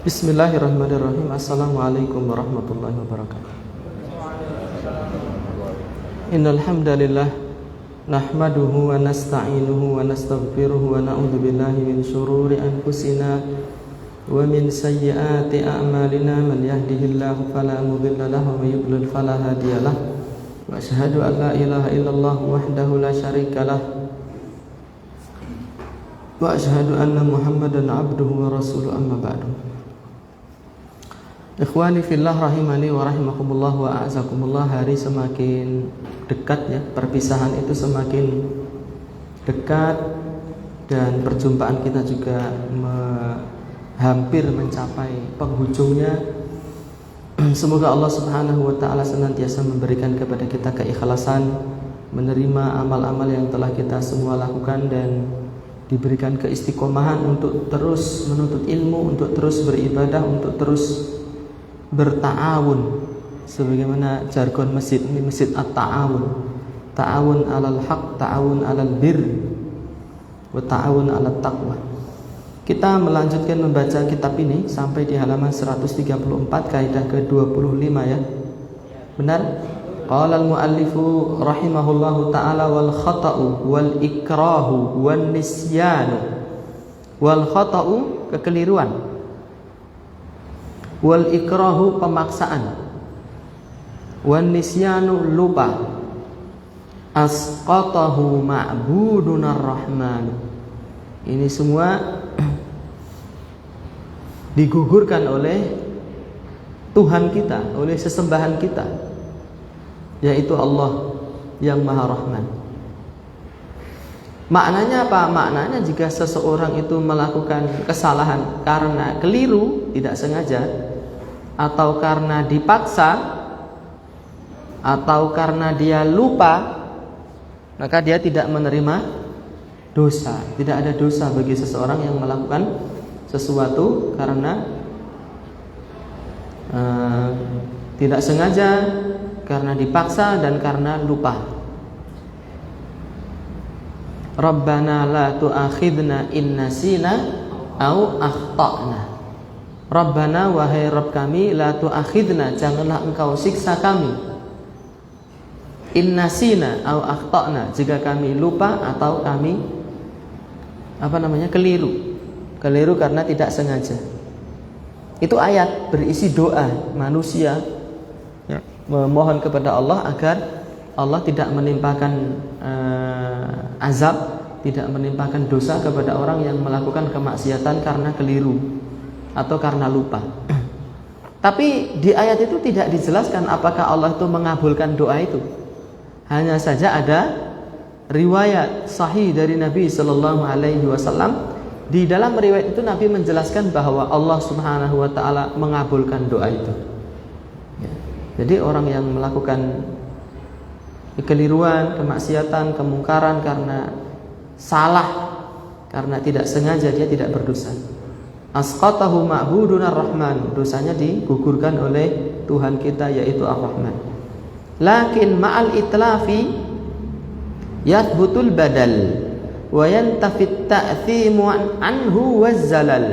Bismillahirrahmanirrahim. Assalamualaikum warahmatullahi wabarakatuh. Innal hamdalillah nahmaduhu wa nasta'inuhu wa nastaghfiruhu wa na'udzu billahi min shururi anfusina wa min sayyiati a'malina. Man yahdihillahu fala mudilla lahu wa may yudlil fala hadiyalah. Wa asyhadu an la ilaha illallah wahdahu la syarikalah wa asyhadu anna Muhammadan abduhu wa rasuluhu, amma ba'du. Ikhwani fillah rahimani wa rahimakumullah wa a'azakumullah. Hari semakin dekat ya, perpisahan itu semakin dekat dan perjumpaan kita juga hampir mencapai penghujungnya. Semoga Allah Subhanahu wa taala senantiasa memberikan kepada kita keikhlasan menerima amal-amal yang telah kita semua lakukan dan diberikan keistiqomahan untuk terus menuntut ilmu, untuk terus beribadah, untuk terus berta'awun, sebagaimana jargon masjid ini, masjid at-ta'awun, ta'awun alal haq, ta'awun alal bir, wa ta'awun alal taqwa. Kita melanjutkan membaca kitab ini sampai di halaman 134, kaidah ke-25 ya. Benar? Qala al-muallifu rahimahullahu ta'ala wal khata'u wal ikrahu wan nisyanu. Wal khata'u kekeliruan, wal ikrahu pemaksaan, wan nisyanu lupa, asqatahu ma'budunar rahman. Ini semua digugurkan oleh Tuhan kita, oleh sesembahan kita, yaitu Allah yang Maha Rahman. Maknanya apa? Maknanya jika seseorang itu melakukan kesalahan karena keliru, tidak sengaja, atau karena dipaksa, atau karena dia lupa, maka dia tidak menerima dosa. Tidak ada dosa bagi seseorang yang melakukan sesuatu karena tidak sengaja, karena dipaksa, dan karena lupa. Rabbana la tu'akhidna in nasina au akhta'na. Rabbana, wahai Rabb kami, la tu'akhidna, janganlah engkau siksa kami, in nasina au akhta'na, jika kami lupa atau kami keliru karena tidak sengaja. Itu ayat berisi doa manusia ya, memohon kepada Allah agar Allah tidak menimpakan azab, tidak menimpakan dosa kepada orang yang melakukan kemaksiatan karena keliru atau karena lupa. Tapi di ayat itu tidak dijelaskan apakah Allah itu mengabulkan doa itu. Hanya saja ada riwayat sahih dari Nabi Sallallahu Alaihi Wasallam. Di dalam riwayat itu Nabi menjelaskan bahwa Allah Subhanahu Wa Taala mengabulkan doa itu. Ya. Jadi orang yang melakukan kekeliruan, kemaksiatan, kemungkaran karena salah, karena tidak sengaja, dia tidak berdosa. Asqatahu ma'budunar rahman, dosanya digugurkan oleh Tuhan kita yaitu Ar-Rahman. Lakin ma'al itlafi yathbutul badal wa yantafit ta'thimu anhu wazzalal.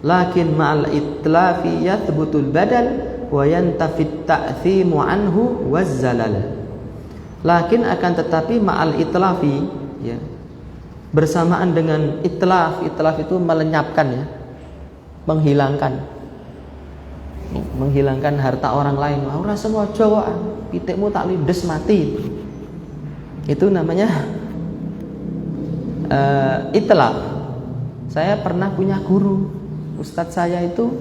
Lakin ma'al itlafi yathbutul badal wa yantafit ta'thimu anhu wazzalal. Lakin akan tetapi ma'al itlafi ya, bersamaan dengan itlaf itu melenyapkan ya, menghilangkan harta orang lain. Ora semua Jawa, pitikmu tak lindes mati. Itu namanya itlaf. Saya pernah punya guru, ustadz saya itu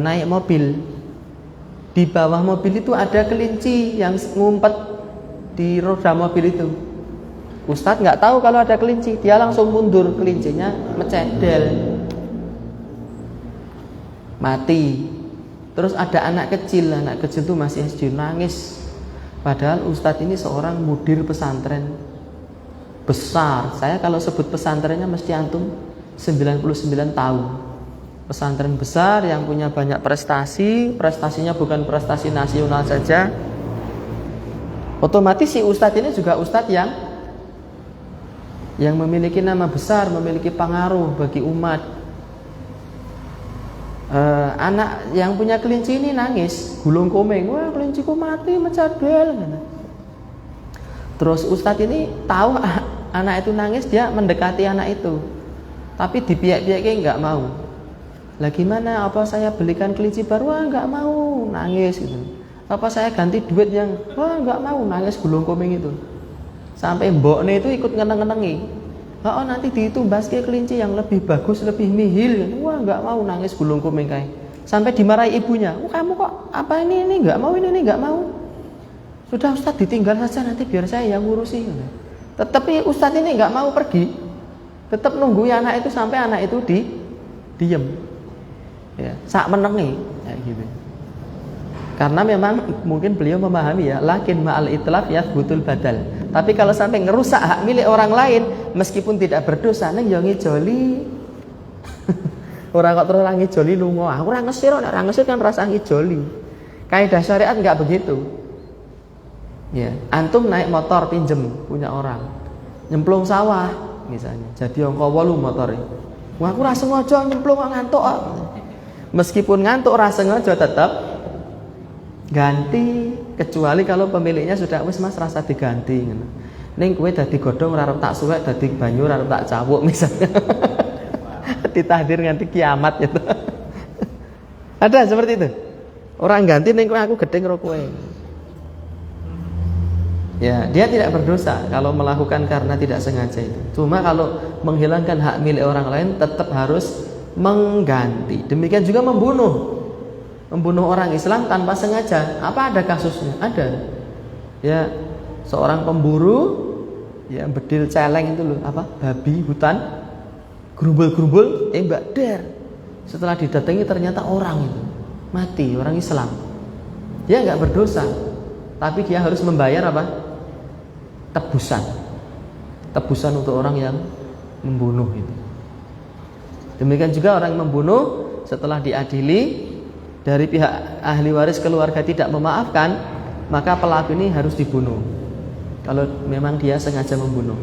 naik mobil. Di bawah mobil itu ada kelinci yang ngumpet di roda mobil itu. Ustadz nggak tahu kalau ada kelinci, dia langsung mundur, kelincinya mencedel, mati. Terus ada anak kecil itu masih SD, nangis. Padahal Ustadz ini seorang mudir pesantren besar. Saya kalau sebut pesantrennya mesti antum 99 tahun. Pesantren besar yang punya banyak prestasi, prestasinya bukan prestasi nasional saja. Otomatis si Ustadz ini juga Ustadz yang memiliki nama besar, memiliki pengaruh bagi umat. Anak yang punya kelinci ini nangis, gulung komeng, wah kelinciku mati mencadel. Terus ustadz ini tahu anak itu nangis, dia mendekati anak itu, tapi dipiak-piaknya nggak mau. Lah gimana? Apa saya belikan kelinci baru? Wah nggak mau, nangis gitu. Apa saya ganti duit yang? Wah nggak mau, nangis gulung komeng itu. Sampai mboknya itu ikut ngeneng-ngenengi. Oh nanti ditumbas ke kelinci yang lebih bagus, lebih mihil. Wah nggak mau, nangis gulung komeng kayak. Sampai dimarahi ibunya. Kamu kok apa ini nggak mau, ini nggak mau. Sudah Ustadz ditinggal saja, nanti biar saya yang ngurusi. Tetapi Ustadz ini nggak mau pergi. Tetap nunggu anak itu sampai anak itu diem. Ya, sak menengi kayak gitu. Karena memang mungkin beliau memahami ya, lakin ma'al itlaf ya butul badal. Tapi kalau sampai ngerusak hak milik orang lain, meskipun tidak berdosa, neng yo ngijoli. Orang kok terus orang ngijoli lungo. Aku ora ngesir, orang ngesir kan rasa ngijoli. Kaidah syariat enggak begitu. Ya, antum naik motor pinjem punya orang. Nyemplung sawah misalnya. Jadi angka 8 motornya. Wah, aku ora sengaja nyemplung kok ngantuk. Meskipun ngantuk ora sengaja tetap ganti, kecuali kalau pemiliknya sudah wis Mas rasa diganti ngono. Ning kowe dadi godhong ora arep tak suwek, dadi banyu ora arep tak cawuk misalnya. Ditahdir nganti kiamat gitu. Ada seperti itu. Orang ganti ning kowe aku gedeng karo kowe. Ya, dia tidak berdosa kalau melakukan karena tidak sengaja itu. Cuma kalau menghilangkan hak milik orang lain tetap harus mengganti. Demikian juga membunuh orang Islam tanpa sengaja. Apa ada kasusnya? Ada. Ya, seorang pemburu ya bedil celeng itu loh, apa? Babi hutan gerumbul-gerumbul tembak der. Setelah didatangi ternyata orang itu mati, orang Islam. Dia enggak berdosa. Tapi dia harus membayar apa? Tebusan. Tebusan untuk orang yang membunuh itu. Demikian juga orang yang membunuh setelah diadili dari pihak ahli waris keluarga tidak memaafkan, maka pelaku ini harus dibunuh kalau memang dia sengaja membunuh.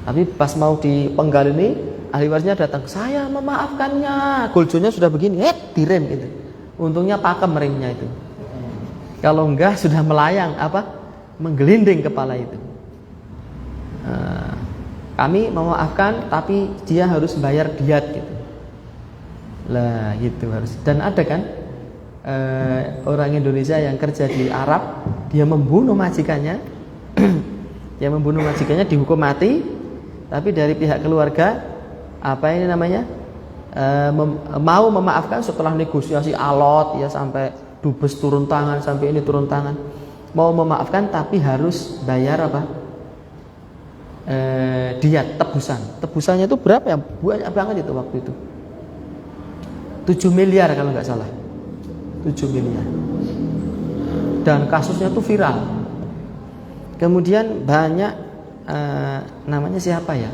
Tapi pas mau dipenggal ini ahli warisnya datang, saya memaafkannya, goljonya sudah begini, direm gitu. Untungnya pakem remnya itu. Kalau enggak sudah melayang menggelinding kepala itu. Kami memaafkan tapi dia harus bayar diat gitu. Lah gitu harus. Dan ada kan orang Indonesia yang kerja di Arab, dia membunuh majikannya. Dia membunuh majikannya dihukum mati, tapi dari pihak keluarga mau memaafkan setelah negosiasi alot ya, sampai dubes turun tangan, sampai ini turun tangan. Mau memaafkan tapi harus bayar diat, tebusan. Tebusannya itu berapa ya? Banyak banget itu waktu itu. 7 miliar kalau nggak salah. 7 miliar. Dan kasusnya tuh viral. Kemudian banyak namanya siapa ya?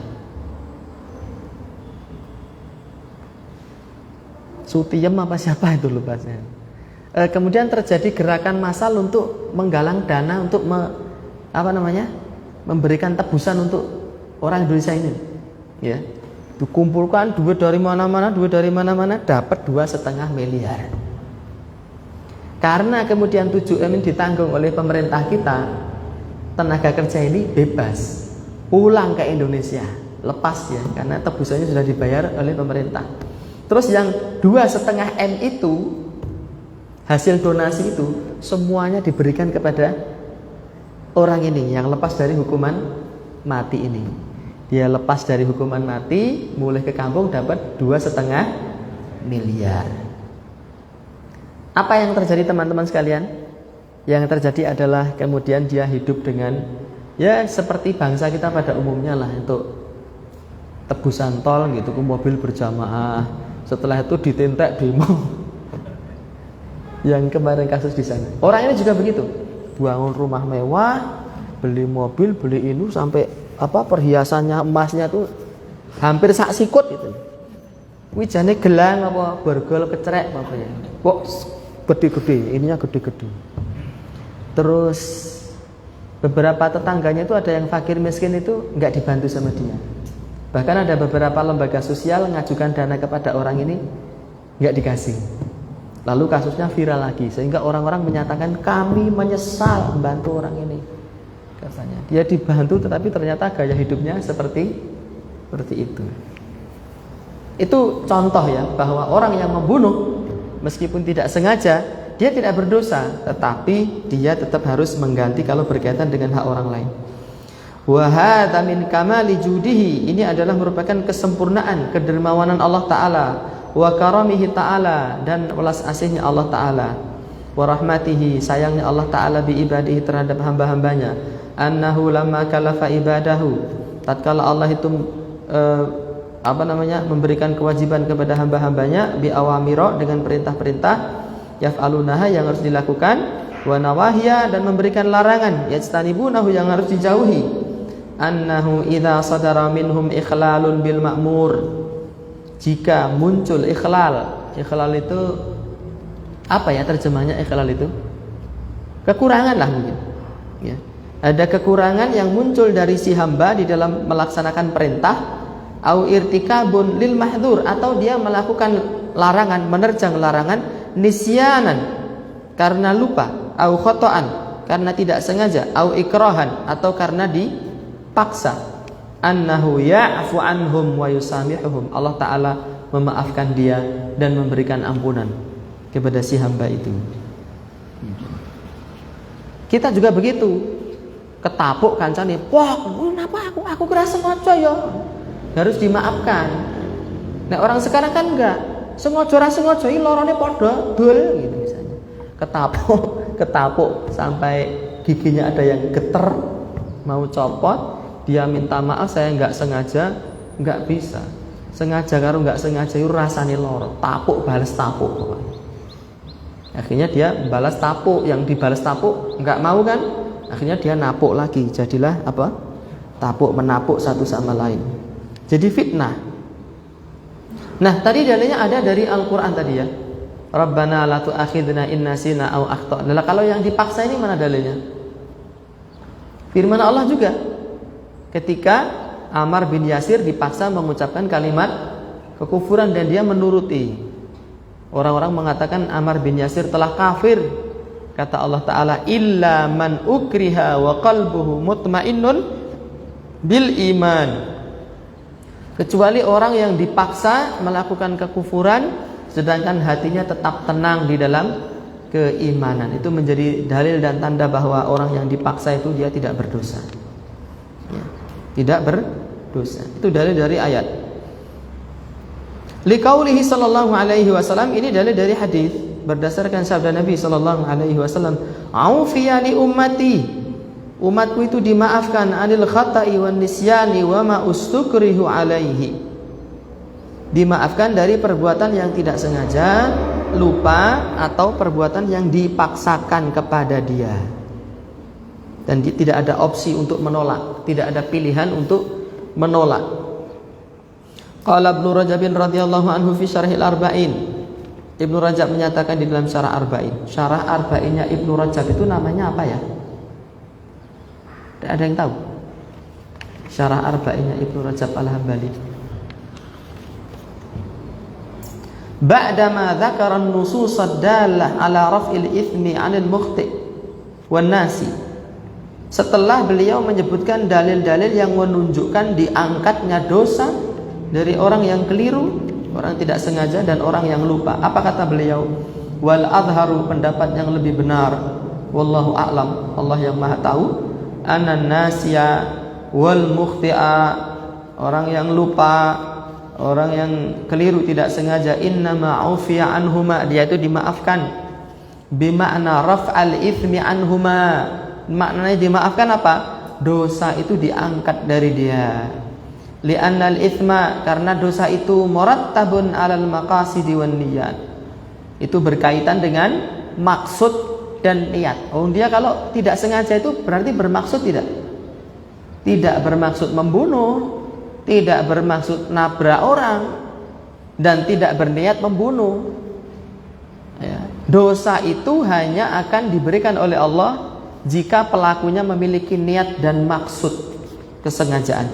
Sutiem apa siapa itu lupa saya. Kemudian terjadi gerakan massal untuk menggalang dana untuk memberikan tebusan untuk orang Indonesia ini. Ya. Dikumpulkan duit dari mana-mana, dapat 2,5 miliar. Karena kemudian 7M ini ditanggung oleh pemerintah kita, tenaga kerja ini bebas pulang ke Indonesia, lepas ya, karena tebusannya sudah dibayar oleh pemerintah. Terus yang 2,5 M itu, hasil donasi itu semuanya diberikan kepada orang ini yang lepas dari hukuman mati ini. Dia lepas dari hukuman mati, mulai ke kampung dapat 2,5 miliar. Apa yang terjadi teman-teman sekalian? Yang terjadi adalah kemudian dia hidup dengan ya seperti bangsa kita pada umumnya lah, untuk tebusan tol gitu, ke mobil berjamaah. Setelah itu ditentek demo. Yang kemarin kasus di sana. Orang ini juga begitu. Bangun rumah mewah, beli mobil, beli ini sampai perhiasannya emasnya tuh hampir sak sikut gitu. Wijane gelang apa borgol kecerek apa ya. Kok gede-gede, ininya gede-gede. Terus beberapa tetangganya itu ada yang fakir miskin itu nggak dibantu sama dia. Bahkan ada beberapa lembaga sosial mengajukan dana kepada orang ini, nggak dikasih. Lalu kasusnya viral lagi sehingga orang-orang menyatakan kami menyesal membantu orang ini. Katanya dia dibantu tetapi ternyata gaya hidupnya seperti itu. Itu contoh ya bahwa orang yang membunuh meskipun tidak sengaja dia tidak berdosa, tetapi dia tetap harus mengganti kalau berkaitan dengan hak orang lain. Wa hadza min kamali judihi, ini adalah merupakan kesempurnaan kedermawanan Allah Ta'ala, wa karamihi Ta'ala, dan welas asihnya Allah Ta'ala, wa rahmatihi, sayangnya Allah Ta'ala bi ibadihi terhadap hamba-hambanya, annahu lamma kalafa ibadahu, tatkala Allah itu memberikan kewajiban kepada hamba-hambanya bi awamiro, dengan perintah-perintah, yaf'alunaha, yang harus dilakukan, wa nawahiya, dan memberikan larangan, yajtanibunahu, yang harus dijauhi, annahu idza sadara minhum ikhlalun bil ma'mur, jika muncul ikhlal itu apa ya terjemahnya? Ikhlal itu kekurangan lah mungkin ya. Ada kekurangan yang muncul dari si hamba di dalam melaksanakan perintah, au irtikabun lil mahdzur, atau dia melakukan larangan, menerjang larangan, nisyanan karena lupa, au khotoan karena tidak sengaja, au ikrahan atau karena dipaksa, annahu ya'fu anhum wa yusamihuhum, Allah Ta'ala memaafkan dia dan memberikan ampunan kepada si hamba itu. Kita juga begitu, ketapuk kancane, wah kenapa aku kira sengaja ya, harus dimaafkan. Nah orang sekarang kan enggak, sengaja iki lorone padha dul gitu misalnya. Ketapuk sampai giginya ada yang geter mau copot, dia minta maaf, saya enggak sengaja, enggak bisa. Sengaja karo enggak sengaja itu rasane loro, tapuk balas tapuk pokoknya. Akhirnya dia balas tapuk, yang dibalas tapuk enggak mau kan? Akhirnya dia napuk lagi, jadilah apa? Tapuk menapuk satu sama lain. Jadi fitnah. Nah, tadi dalilnya ada dari Al-Qur'an tadi ya. Rabbana la tu'akhidna in nasina aw akhtana. Nah, kalau yang dipaksa ini mana dalilnya? Firman Allah juga. Ketika Ammar bin Yasir dipaksa mengucapkan kalimat kekufuran dan dia menuruti. Orang-orang mengatakan Ammar bin Yasir telah kafir. Kata Allah Ta'ala, illa man ukriha wa qalbuhu mutmainnun bil iman. Kecuali orang yang dipaksa melakukan kekufuran sedangkan hatinya tetap tenang di dalam keimanan. Itu menjadi dalil dan tanda bahwa orang yang dipaksa itu dia tidak berdosa ya, tidak berdosa. Itu dalil dari ayat. Liqaulihi sallallahu alaihi wasallam, ini dalil dari hadis berdasarkan sabda Nabi sallallahu alaihi wasallam, "Aufiya li ummati." Umatku itu dimaafkan anil khata'i wan nisyani wa ma ustukrihu alaihi. Dimaafkan dari perbuatan yang tidak sengaja, lupa, atau perbuatan yang dipaksakan kepada dia. Dan tidak ada opsi untuk menolak, tidak ada pilihan untuk menolak. Qala Ibnu Rajab radhiyallahu anhu fi syarhil arba'in. Ibnu Rajab menyatakan di dalam syarah arba'in. Syarah arba'innya Ibnu Rajab itu namanya apa ya? Ada yang tahu? Syarah arba'innya Ibnu Rajab Al-Hambali. Ba'dama dzakara an-nusus ad-dallah ala raf'il itsmi 'anil mukhti' wan nasi. Setelah beliau menyebutkan dalil-dalil yang menunjukkan diangkatnya dosa dari orang yang keliru, orang tidak sengaja, dan orang yang lupa. Apa kata beliau? Wal adharu, pendapat yang lebih benar, wallahu a'lam, Allah yang maha tahu, anan nasya wal mukhti'a, orang yang lupa, orang yang keliru tidak sengaja, innama ufiya anhuma, dia itu dimaafkan, bima'na raf'al itsmi anhuma, maknanya dimaafkan apa? Dosa itu diangkat dari dia. Li'annal itsma, karena dosa itu murattabun 'alal maqasidi wan niyat, itu berkaitan dengan maksud dan niat. Oh, dia kalau tidak sengaja itu berarti bermaksud tidak? Tidak bermaksud membunuh, tidak bermaksud nabrak orang, dan tidak berniat membunuh ya. Dosa itu hanya akan diberikan oleh Allah jika pelakunya memiliki niat dan maksud, kesengajaan.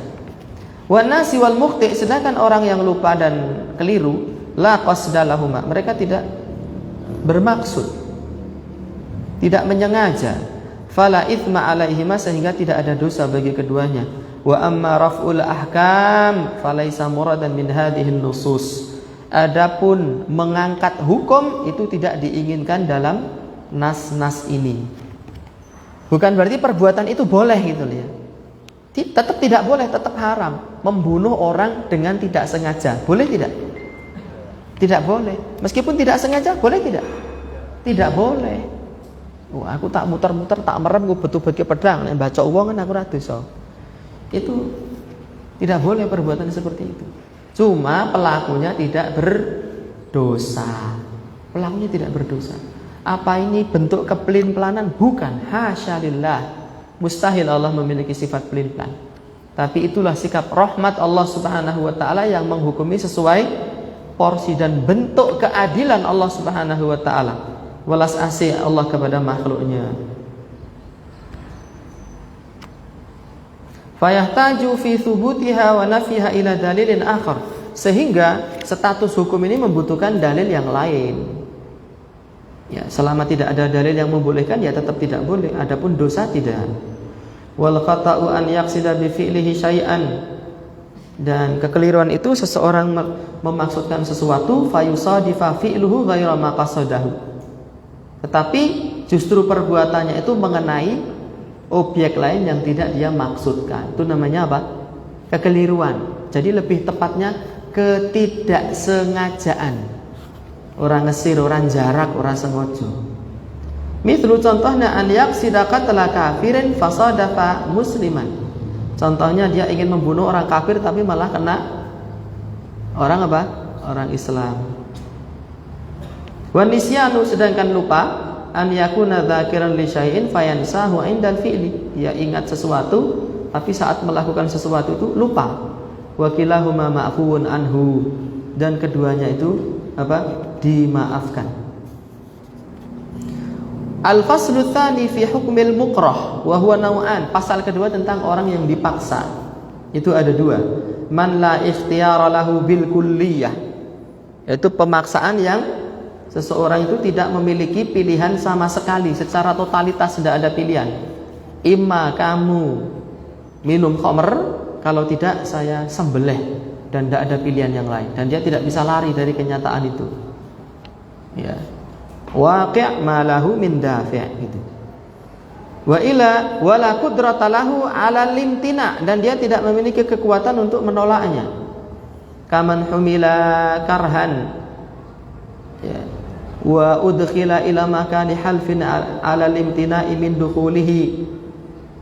Wan nasi wal mukhti, sedangkan orang yang lupa dan keliru, la qasdalahuma, mereka tidak bermaksud, tidak menyengaja. Fala itsma alaihima, sehingga tidak ada dosa bagi keduanya. Wa amma raf'ul ahkam falaisa muradan min hadhihi nusus. Adapun mengangkat hukum itu tidak diinginkan dalam nas-nas ini. Bukan berarti perbuatan itu boleh gitu ya. Tetap tidak boleh, tetap haram. Membunuh orang dengan tidak sengaja, boleh tidak? Tidak boleh. Meskipun tidak sengaja, boleh tidak? Tidak boleh. Aku tak muter-muter, tak merem, aku betul-betul ke pedang, nek baca uang kan aku ra dosa. Itu tidak boleh perbuatan seperti itu. Cuma pelakunya tidak berdosa. Pelakunya tidak berdosa. Apa ini bentuk kepelin-pelanan? Bukan. Hasyalillah. Mustahil Allah memiliki sifat pelin-pelan. Tapi itulah sikap rahmat Allah Subhanahu wa taala yang menghukumi sesuai porsi dan bentuk keadilan Allah Subhanahu wa taala. Welas asih Allah kepada makhluknya. Fayahtaju fi thubutiha wa nafiha ila dalilin akhar. Sehingga status hukum ini membutuhkan dalil yang lain. Ya, selama tidak ada dalil yang membolehkan, ya tetap tidak boleh. Adapun dosa tidak. Wal khata'u an yaqsida bi fi'lihi syai'an, dan kekeliruan itu seseorang memaksudkan sesuatu fayusadifa fi'luhu ghaira ma qasadahu, tetapi justru perbuatannya itu mengenai objek lain yang tidak dia maksudkan. Itu namanya apa? Kekeliruan. Jadi lebih tepatnya ketidaksengajaan. Orang ngesir, orang jarak, orang sengaja. Mithlu, contohnya an yaqsida qatla kafirin fasadafa musliman. Contohnya dia ingin membunuh orang kafir tapi malah kena orang apa? Orang Islam. Wa nisyanu, sedangkan lupa, an yakuna dzakiran li syai'in fayansahu 'indal fi'li. Dia ingat sesuatu tapi saat melakukan sesuatu itu lupa. Wa kilahuma ma'fuun anhu, dan keduanya itu apa? Dimaafkan. Al-faslu tsani fi hukmil mukrah wa huwa naw'an. Pasal kedua tentang orang yang dipaksa. Itu ada dua. Man la ikhtiyara lahu bil kulliyah, yaitu pemaksaan yang seseorang itu tidak memiliki pilihan sama sekali, secara totalitas tidak ada pilihan. Imma kamu minum khamr, kalau tidak saya sembelih, dan tidak ada pilihan yang lain, dan dia tidak bisa lari dari kenyataan itu. Ya, waqi' ma lahu min dafi' gitu. Wa ila wala qudrata lahu 'ala limtina, dan dia tidak memiliki kekuatan untuk menolaknya. Kaman humila karhan, ya, wa udkhila ila makani halfin 'ala limtina'i min dukhulihi.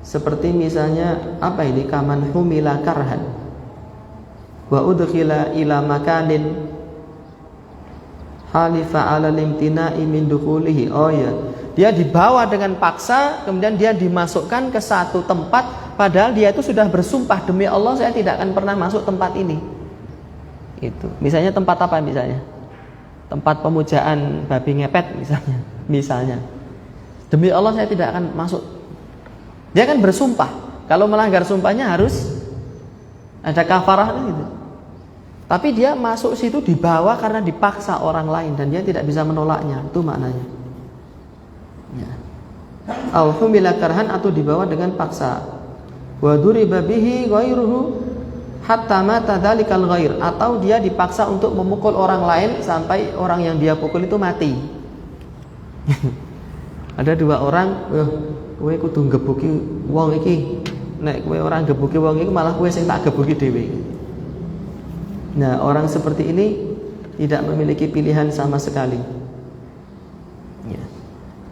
Seperti misalnya apa ini? Kaman humila karhan wa udkhila ila makanin halifa 'ala limtina'i min dukhulihi. Oh ya, dia dibawa dengan paksa, kemudian dia dimasukkan ke satu tempat, padahal dia itu sudah bersumpah, demi Allah saya tidak akan pernah masuk tempat ini. Itu misalnya tempat apa? Misalnya tempat pemujaan babi ngepet misalnya demi Allah saya tidak akan masuk. Dia kan bersumpah, kalau melanggar sumpahnya harus ada kafarah gitu. Tapi dia masuk situ dibawa karena dipaksa orang lain, dan dia tidak bisa menolaknya. Itu maknanya. Ya. Al-humila karhan, atau dibawa dengan paksa. Wa duriba bihi ghairuhu hatta mata dzalikal ghair, atau dia dipaksa untuk memukul orang lain sampai orang yang dia pukul itu mati. Ada dua orang, kowe kudu gebuki wong iki. Nek kowe orang gebuki wong iki malah kowe sing tak gebuki dhewe. Nah, orang seperti ini tidak memiliki pilihan sama sekali. Ya.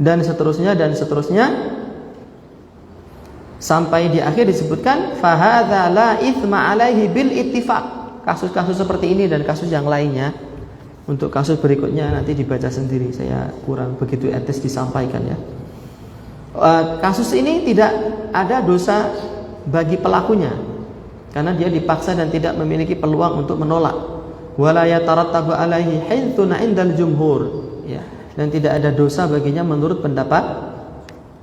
Dan seterusnya sampai di akhir disebutkan fahadza la itsma alaihi bil ittifaq. Kasus-kasus seperti ini dan kasus yang lainnya, untuk kasus berikutnya nanti dibaca sendiri, saya kurang begitu etis disampaikan ya. Kasus ini tidak ada dosa bagi pelakunya, karena dia dipaksa dan tidak memiliki peluang untuk menolak. Wala yatarattabu alaihi hinthun 'indal jumhur, ya, dan tidak ada dosa baginya menurut pendapat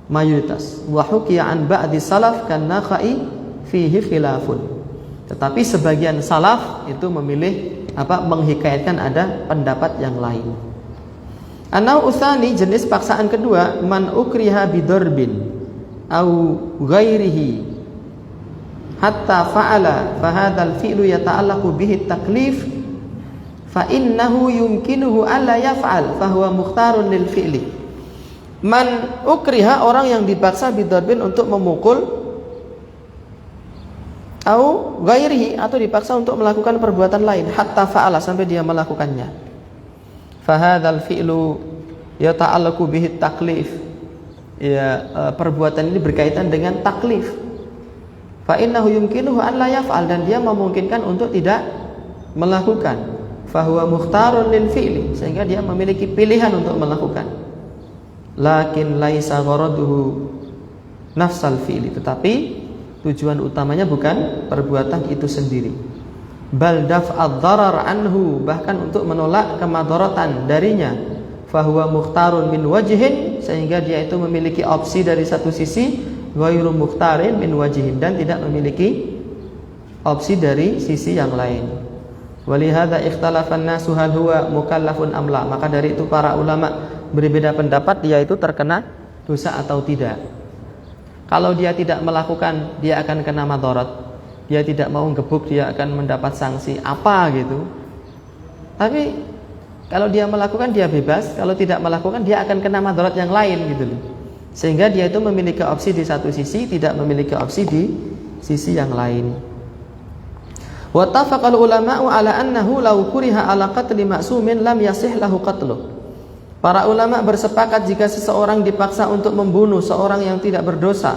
mayoritas. Wa hukiya an ba'di salaf kan nakhai fihi khilafun. Tetapi sebagian salaf itu memilih menghikayatkan ada pendapat yang lain. Anau utsani, jenis paksaan kedua, man ukriha bidarbin au ghairihi hatta fa'ala fa hadzal fi'lu yata'allaqu bihi taklif fa innahu yumkinuhu alla yaf'al fa huwa mukhtarun lil fi'li. Man ukriha, orang yang dipaksa bidarbin untuk memukul, au ghairihi, atau dipaksa untuk melakukan perbuatan lain, hatta fa'ala, sampai dia melakukannya. Fahadzal fi'lu yata'allaqu bihi taklif, ya, perbuatan ini berkaitan dengan taklif. Fa innahu yumkinuhu an la yaf'al, dan dia memungkinkan untuk tidak melakukan. Fa huwa mukhtarun lil fi'li, sehingga dia memiliki pilihan untuk melakukan. Lakin laisa gharaduhu nafsal fi'li, tetapi tujuan utamanya bukan perbuatan itu sendiri. Bal daf'adz dharar anhu, bahkan untuk menolak kemadharatan darinya. Fahuwa mukhtarun min wajhin, sehingga dia itu memiliki opsi dari satu sisi, ghairu mukhtarin min wajhin, dan tidak memiliki opsi dari sisi yang lain. Walihada ikhtalafan nasu hal huwa mukallafun amla, maka dari itu para ulama berbeda pendapat, dia itu terkena dosa atau tidak. Kalau dia tidak melakukan, dia akan kena madharat. Dia tidak mau gebuk, dia akan mendapat sanksi apa gitu. Tapi kalau dia melakukan, dia bebas. Kalau tidak melakukan, dia akan kena madharat yang lain gitu loh. Sehingga dia itu memiliki opsi di satu sisi, tidak memiliki opsi di sisi yang lain. Wa tafaqal ulama'u ala annahu law kuriha ala qatli ma'sumin lam yasih lahu qatluh. Para ulama bersepakat jika seseorang dipaksa untuk membunuh seorang yang tidak berdosa,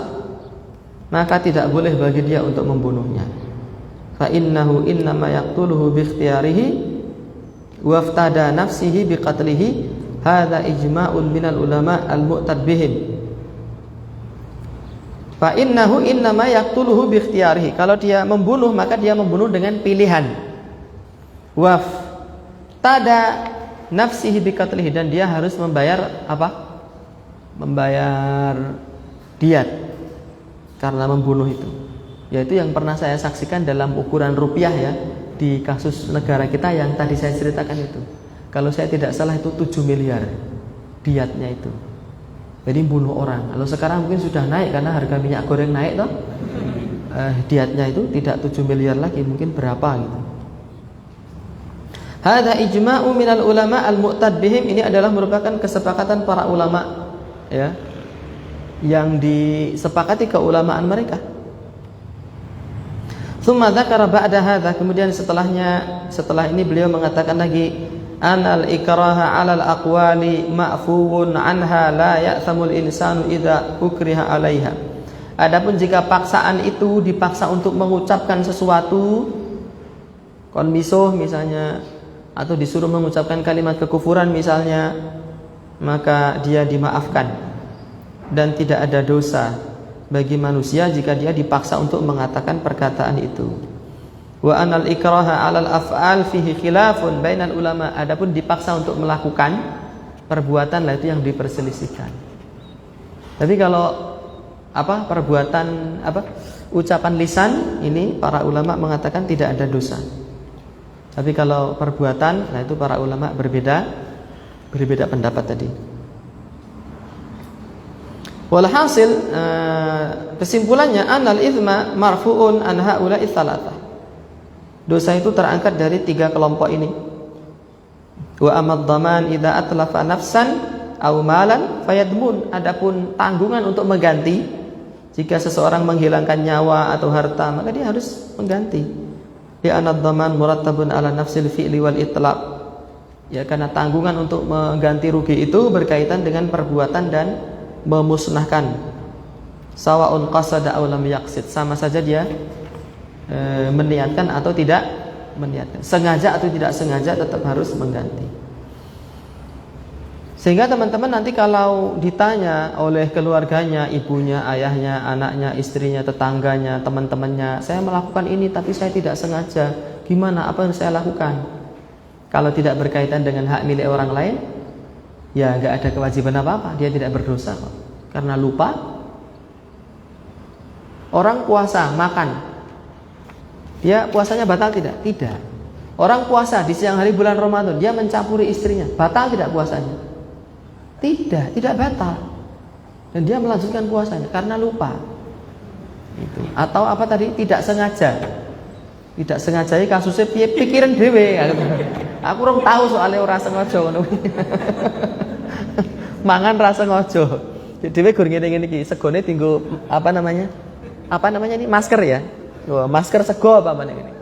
maka tidak boleh bagi dia untuk membunuhnya. Fa innahu innama yaqtuluhu bi ikhtiyarihi wa iftada nafsihi bi qatlihi. Hadza ijma'un minal ulama al-mu'tad bihim. Fa innahu innama yaqtuluhu bi ikhtiyarihi. Kalau dia membunuh, maka dia membunuh dengan pilihan. Wa iftada nafsihi bi qatlihi, dan dia harus membayar apa? Membayar diat karena membunuh itu. Yaitu yang pernah saya saksikan dalam ukuran rupiah ya, di kasus negara kita yang tadi saya ceritakan itu. Kalau saya tidak salah itu 7 miliar diatnya itu. Jadi bunuh orang. Kalau sekarang mungkin sudah naik karena harga minyak goreng naik toh. Diatnya itu tidak 7 miliar lagi, mungkin berapa gitu. Hadza ijma'u minal ulama al-mu'tad bihim, ini adalah merupakan kesepakatan para ulama ya, yang disepakati keulamaan mereka. Tsumma dzakara ba'da hadza, kemudian setelah ini beliau mengatakan lagi, anal ikraha 'alal aqwali ma'fuun anha la ya'thamul insanu idza ukriha 'alaiha. Adapun jika paksaan itu dipaksa untuk mengucapkan sesuatu, kon misuh misalnya, atau disuruh mengucapkan kalimat kekufuran misalnya, maka dia dimaafkan dan tidak ada dosa bagi manusia jika dia dipaksa untuk mengatakan perkataan itu. Wa anal ikraha 'alal af'al fihi khilafun bainal ulama. Adapun dipaksa untuk melakukan perbuatan lah itu yang diperselisihkan. Tapi kalau perbuatan ucapan lisan, ini para ulama mengatakan tidak ada dosa. Tapi kalau perbuatan, nah itu para ulama berbeda pendapat tadi. Walhasil, kesimpulannya anal itsma marfu'un an haula'i tsalatsah. Dosa itu terangkat dari 3 kelompok ini. Wa amad dhaman idza atlafa nafsan aw malan fayadmun. Adapun tanggungan untuk mengganti, jika seseorang menghilangkan nyawa atau harta, maka dia harus mengganti. Ya anad dhaman murattabun ala nafsil fi'li wal itlaq. Ya, karena tanggungan untuk mengganti rugi itu berkaitan dengan perbuatan dan memusnahkan. Sawa'un qasada aw lam yaqsid, sama saja dia meniatkan atau tidak meniatkan, sengaja atau tidak sengaja, tetap harus mengganti. Sehingga teman-teman nanti kalau ditanya oleh keluarganya, ibunya, ayahnya, anaknya, istrinya, tetangganya, teman-temannya, saya melakukan ini tapi saya tidak sengaja, gimana, apa yang saya lakukan? Kalau tidak berkaitan dengan hak milik orang lain, ya nggak ada kewajiban apa-apa, dia tidak berdosa kok. Karena lupa. Orang puasa, makan, dia puasanya batal tidak? Tidak. Orang puasa di siang hari bulan Ramadan, dia mencampuri istrinya, batal tidak puasanya? Tidak, tidak batal. Dan dia melanjutkan puasanya karena lupa. Itu. Atau apa tadi? Tidak sengaja. Tidak sengaja kasusnya pikiran dhewe. Aku orang tahu soalnya ora sengaja ngono. Mangan ra sengaja. Dhewe gur ngene-ngene iki, segone dienggo apa namanya? Apa namanya ini? Masker ya. Oh, masker sego apa namanya ini?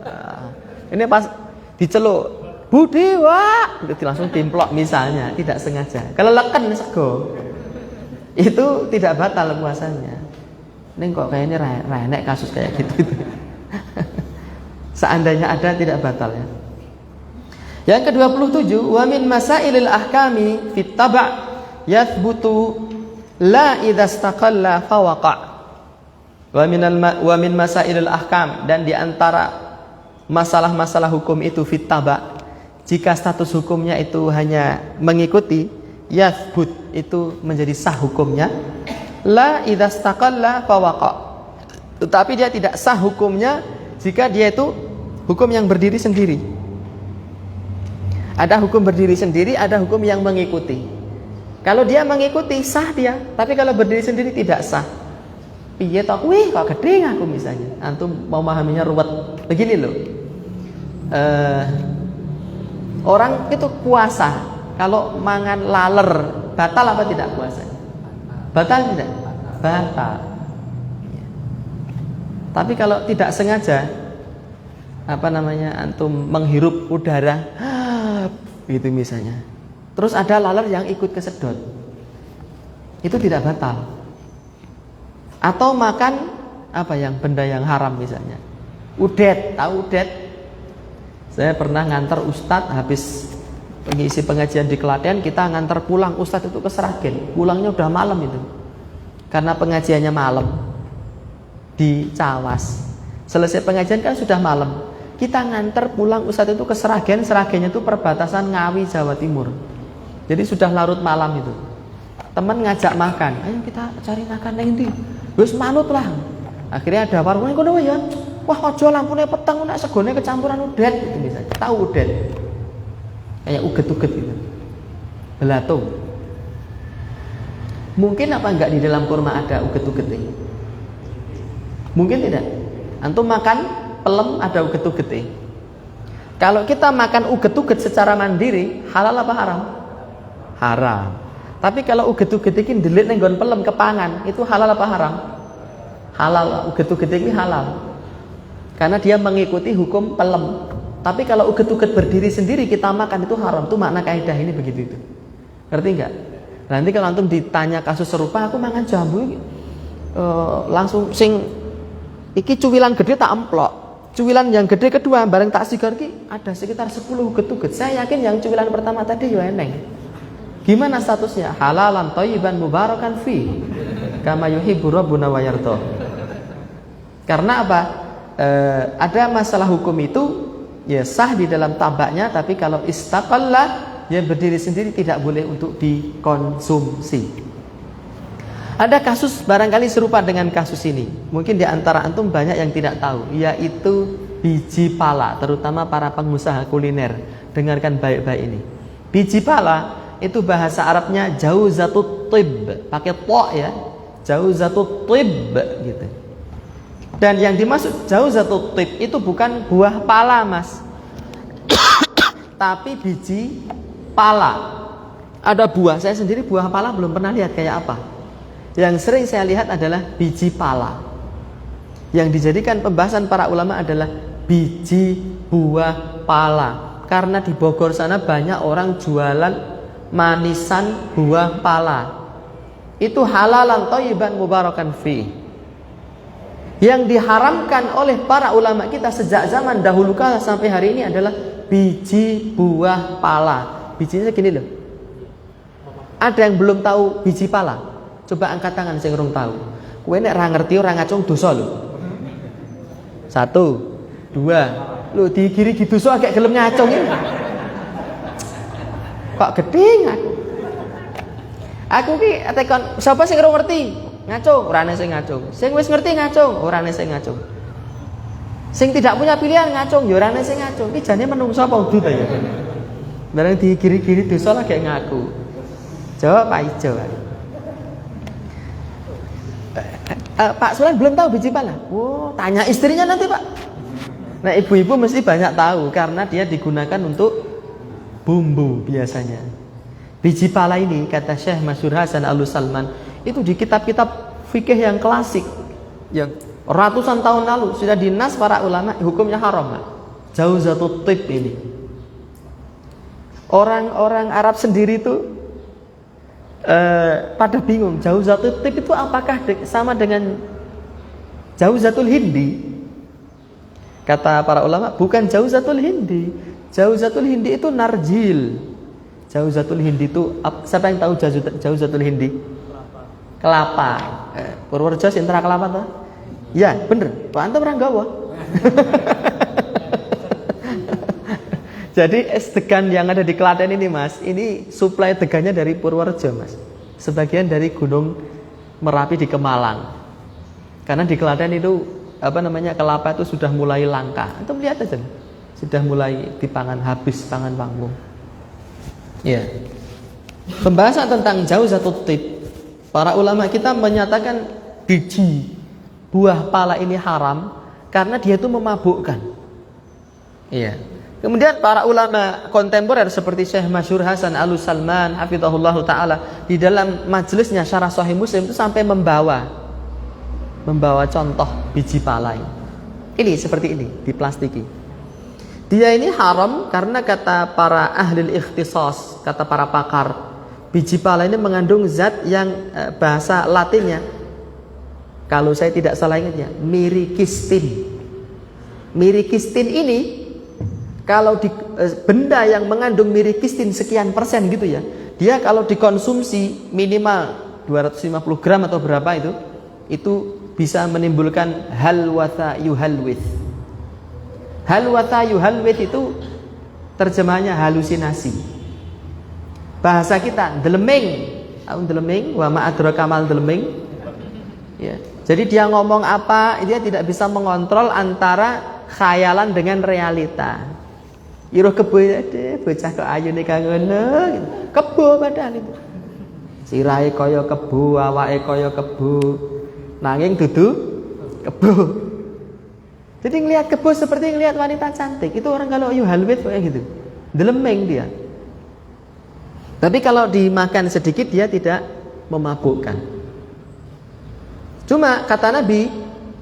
Ini pas diceluk, Budi wah, itu langsung timplok misalnya, tidak sengaja. Kalau leken sego, itu tidak batal puasanya. Ini kok kayaknya renek kasus kayak gitu. Seandainya ada tidak batal ya. Yang ke-27, wa min masailil ahkami fit taba' yathbutu la idza istaqalla fawaqa. Wa min masailil ahkam, dan di antara masalah-masalah hukum itu fit taba', jika status hukumnya itu hanya mengikuti, yathbut itu menjadi sah hukumnya. La idza istaqalla fawaqa. Tetapi dia tidak sah hukumnya jika dia itu hukum yang berdiri sendiri. Ada hukum berdiri sendiri, ada hukum yang mengikuti. Kalau dia mengikuti sah dia, tapi kalau berdiri sendiri tidak sah. Piye toh, wih kok gede aku misalnya. Antum mau memahaminya ruwet. Begini loh. Orang itu puasa, kalau mangan laler, batal apa tidak puasanya? Batal tidak? Batal. Tapi kalau tidak sengaja, apa namanya, antum menghirup udara, gitu misalnya. Terus ada laler yang ikut kesedot, itu tidak batal. Atau makan apa yang benda yang haram misalnya, udet, tahu udet? Saya pernah nganter ustadz habis pengisi pengajian di Klaten, kita nganter pulang ustadz itu ke Sragen, pulangnya udah malam itu, karena pengajiannya malam di Cawas. Selesai pengajian kan sudah malam, kita nganter pulang ustadz itu ke Sragen. Sragennya itu perbatasan Ngawi Jawa Timur, jadi sudah larut malam itu. Teman ngajak makan, ayo kita cari makan nanti. Wis manut lah. Akhirnya ada warung kono ya. Wah, aja lampune peteng nek segone kecampuran udet gitu misalnya. Tahu udet? Kayak uget-uget gitu. Belatung. Mungkin apa enggak di dalam kurma ada uget-uget ini? Mungkin tidak. Antum makan pelem ada uget-uget ini. Kalau kita makan uget-uget secara mandiri, halal apa haram? Haram. Tapi kalau uget-uget ini ndelik ning nggon pelem kepangan, itu halal apa haram? Halal. Uget-uget ini halal. Karena dia mengikuti hukum pelem. Tapi kalau uget-uget berdiri sendiri kita makan itu haram. Itu makna kaidah ini begitu itu. Ngerti enggak? Nanti kalau antum ditanya kasus serupa, aku makan jambu langsung sing iki cuwilan gede tak emplok. Cuwilan yang gede kedua bareng tak sigar ki ada sekitar 10 uget-uget. Saya yakin yang cuwilan pertama tadi yo eneng. Gimana statusnya? Halalan thayyiban mubarakan fi. Kama yuhibbu rabbuna wa yarda. Karena apa? Ada masalah hukum itu ya sah di dalam tabaknya, tapi kalau istaqalla yang berdiri sendiri tidak boleh untuk dikonsumsi. Ada kasus barangkali serupa dengan kasus ini. Mungkin di antara antum banyak yang tidak tahu, yaitu biji pala, terutama para pengusaha kuliner. Dengarkan baik-baik ini. Biji pala itu bahasa Arabnya jauzatut tib, pakai to ya. Jauzatut tib gitu. Dan yang dimaksud jauzatut tib itu bukan buah pala, Mas. Tapi biji pala. Ada buah, saya sendiri buah pala belum pernah lihat kayak apa. Yang sering saya lihat adalah biji pala. Yang dijadikan pembahasan para ulama adalah biji buah pala. Karena di Bogor sana banyak orang jualan manisan buah pala. Itu halalan thayyiban mubarakan fi. Yang diharamkan oleh para ulama kita sejak zaman dahulu kala sampai hari ini adalah biji buah pala. Bijinya segini loh. Ada yang belum tahu biji pala? Coba angkat tangan sing urung tahu. Kowe nek ra ngerti ora ngacung dosa lho. 1, 2. Lho dikiri dosa agak gelem ngacung iki. Kok gedeng aku. Aku ki tekon sapa sing ora ngerti? Ngacung, ora ana sing ngacung. Sing wis ngerti ngacung, ora ana sing ngacung. Sing tidak punya pilihan ngacung, ya orangnya sing ngacung. Iki jane menungso apa udut ya. Barang dikiri-kiri dosa lagi ngaku. Jawab Pak Ijo. Pak Sulan belum tahu biji pala. Oh, tanya istrinya nanti Pak. Nah ibu-ibu mesti banyak tahu karena dia digunakan untuk bumbu biasanya. Biji pala ini kata Syekh Masyhur Hasan Al-Salman itu di kitab-kitab fikih yang klasik yang ratusan tahun lalu sudah dinas para ulama hukumnya haram. Jauzatut tib ini. Orang-orang Arab sendiri itu pada bingung Jauzatut tib itu apakah sama dengan Jauzatul Hindi. Kata para ulama bukan Jauzatul Hindi. Jauzatul Hindi itu narjil. Jauzatul Hindi itu siapa yang tahu Jauzatul Hindi? Kelapa. Purworejo sentra kelapa tuh? Ya bener. Pak antum orang gawa. Jadi es degan yang ada di Klaten ini Mas, ini suplai degannya dari Purworejo Mas. Sebagian dari Gunung Merapi di Kemalang. Karena di Klaten itu kelapa itu sudah mulai langka. Antum lihat aja. Sudah mulai dipangan habis pangan panggung. Ya. Pembahasan tentang Jauzatut tib. Para ulama kita menyatakan biji buah pala ini haram karena dia itu memabukkan. Iya. Kemudian para ulama kontemporer seperti Syekh Masyhur Hasan Al-Salman hafizahullahu taala di dalam majelisnya Syarah Sahih Muslim itu sampai membawa contoh biji pala ini seperti ini diplastiki. Dia ini haram karena kata para ahli ikhtisas, kata para pakar, biji pala ini mengandung zat yang bahasa Latinnya kalau saya tidak salah ingatnya mirikistin. Mirikistin ini kalau di benda yang mengandung mirikistin sekian persen gitu ya, dia kalau dikonsumsi minimal 250 gram atau berapa itu bisa menimbulkan halwatha yuhalwith. Halwatha yuhalwith itu terjemahannya halusinasi. Bahasa kita deleming, wa ma adraka mal deleming. Ya. Jadi dia ngomong apa, dia tidak bisa mengontrol antara khayalan dengan realita. Iruh kebo deh, bocah kok ayune kang ngono gitu. Kebo padahal itu. Sirahe kaya kebo, awake kaya kebo. Nanging dudu kebo. Jadi ngelihat kebo seperti ngelihat wanita cantik. Itu orang kalau yuhalwit kayak gitu. Delemeng dia. Tapi kalau dimakan sedikit dia tidak memabukkan. Cuma kata Nabi,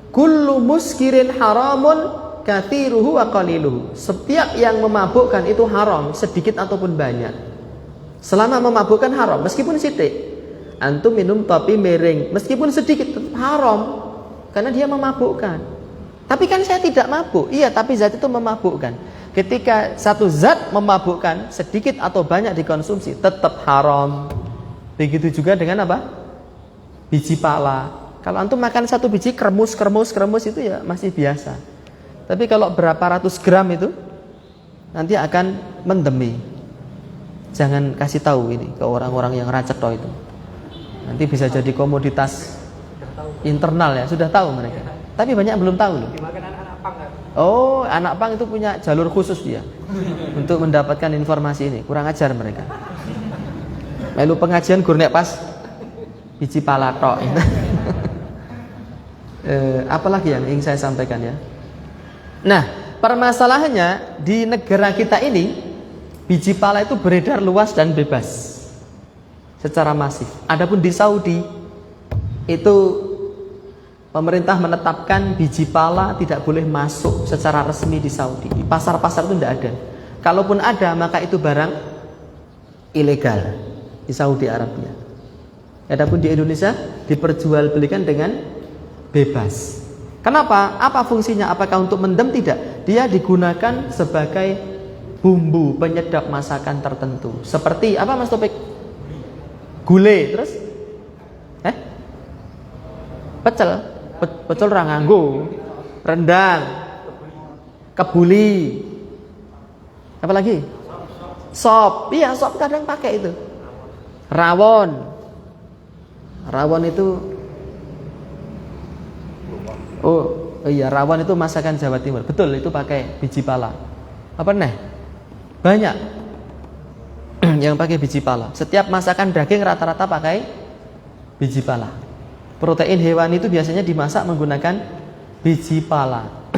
kullu muskirin haramun kathiruhu wa qaliluhu. Setiap yang memabukkan itu haram, sedikit ataupun banyak. Selama memabukkan haram, meskipun sithik. Antum minum topi miring, meskipun sedikit tetap haram karena dia memabukkan. Tapi kan saya tidak mabuk. Iya, tapi zat itu memabukkan. Ketika satu zat memabukkan, sedikit atau banyak dikonsumsi tetap haram. Begitu juga dengan apa? Biji pala. Kalau antum makan satu biji kremus itu ya masih biasa. Tapi kalau berapa ratus gram itu nanti akan mendemi. Jangan kasih tahu ini ke orang-orang yang raceto itu. Nanti bisa jadi komoditas internal ya, sudah tahu mereka. Tapi banyak belum tahu loh. Oh, anak pang itu punya jalur khusus dia untuk mendapatkan informasi ini. Kurang ajar mereka. Melu pengajian gurnek pas biji pala tok. Apalagi yang ingin saya sampaikan ya. Nah, permasalahannya di negara kita ini biji pala itu beredar luas dan bebas secara masif. Adapun di Saudi itu pemerintah menetapkan biji pala tidak boleh masuk secara resmi di Saudi. Di pasar-pasar itu tidak ada. Kalaupun ada maka itu barang ilegal di Saudi Arabia. Adapun di Indonesia diperjualbelikan dengan bebas. Kenapa? Apa fungsinya? Apakah untuk mendem? Tidak. Dia digunakan sebagai bumbu penyedap masakan tertentu. Seperti apa Mas Topik? Gulai, terus? Pecel. Pecel ra nganggo. Rendang. Kebuli. Apa lagi? Sop. Iya, sop kadang pakai itu. Rawon. Rawon itu Oh iya, rawon itu masakan Jawa Timur. Betul, itu pakai biji pala. Apa nih? Banyak yang pakai biji pala. Setiap masakan daging rata-rata pakai biji pala. Protein hewani itu biasanya dimasak menggunakan biji pala.